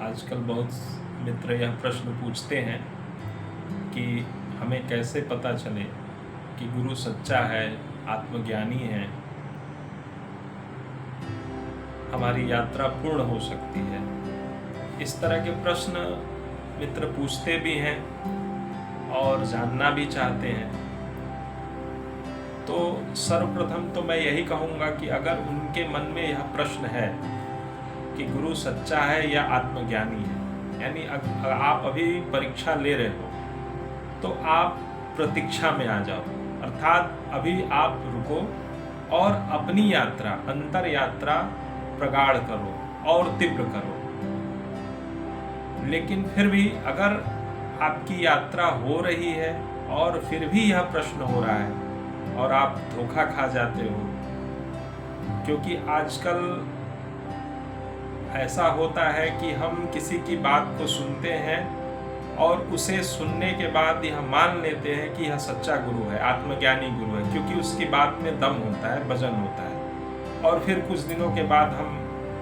आजकल बहुत मित्र यह प्रश्न पूछते हैं कि हमें कैसे पता चले कि गुरु सच्चा है, आत्मज्ञानी है, हमारी यात्रा पूर्ण हो सकती है। इस तरह के प्रश्न मित्र पूछते भी हैं और जानना भी चाहते हैं। तो सर्वप्रथम तो मैं यही कहूँगा कि अगर उनके मन में यह प्रश्न है कि गुरु सच्चा है या आत्मज्ञानी है, यानी आप अभी परीक्षा ले रहे हो तो आप प्रतीक्षा में आ जाओ, अर्थात अभी आप रुको और अपनी यात्रा, अंतर यात्रा प्रगाढ़ करो और तीव्र करो। लेकिन फिर भी अगर आपकी यात्रा हो रही है और फिर भी यह प्रश्न हो रहा है और आप धोखा खा जाते हो, क्योंकि आजकल ऐसा होता है कि हम किसी की बात को सुनते हैं और उसे सुनने के बाद यह मान लेते हैं कि यह सच्चा गुरु है, आत्मज्ञानी गुरु है, क्योंकि उसकी बात में दम होता है, वजन होता है। और फिर कुछ दिनों के बाद हम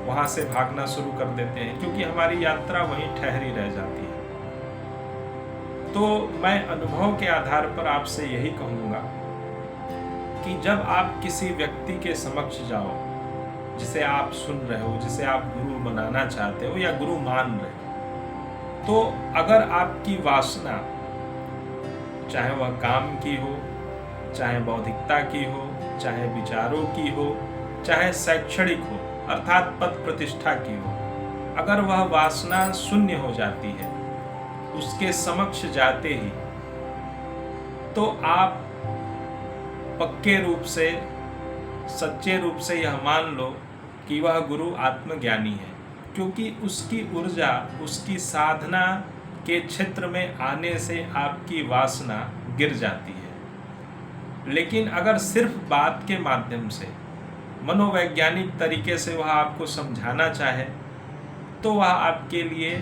वहाँ से भागना शुरू कर देते हैं, क्योंकि हमारी यात्रा वहीं ठहरी रह जाती है। तो मैं अनुभव के आधार पर आपसे यही कहूँगा कि जब आप किसी व्यक्ति के समक्ष जाओ जिसे आप सुन रहे हो, जिसे आप गुरु बनाना चाहते हो या गुरु मान रहे हो, तो अगर आपकी वासना, चाहे वह काम की हो, चाहे बौद्धिकता की हो, चाहे विचारों की हो, चाहे शैक्षणिक हो, अर्थात पद प्रतिष्ठा की हो, अगर वह वासना शून्य हो जाती है उसके समक्ष जाते ही, तो आप पक्के रूप से, सच्चे रूप से यह मान लो कि वह गुरु आत्मज्ञानी है, क्योंकि उसकी ऊर्जा, उसकी साधना के क्षेत्र में आने से आपकी वासना गिर जाती है। लेकिन अगर सिर्फ बात के माध्यम से, मनोवैज्ञानिक तरीके से वह आपको समझाना चाहे, तो वह आपके लिए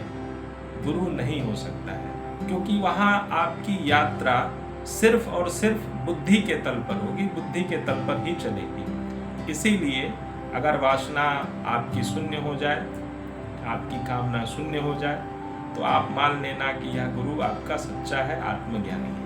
गुरु नहीं हो सकता है, क्योंकि वहाँ आपकी यात्रा सिर्फ और सिर्फ बुद्धि के तल पर होगी, बुद्धि के तल पर ही चलेगी। इसीलिए अगर वासना आपकी शून्य हो जाए, आपकी कामना शून्य हो जाए, तो आप मान लेना कि यह गुरु आपका सच्चा है, आत्मज्ञानी है।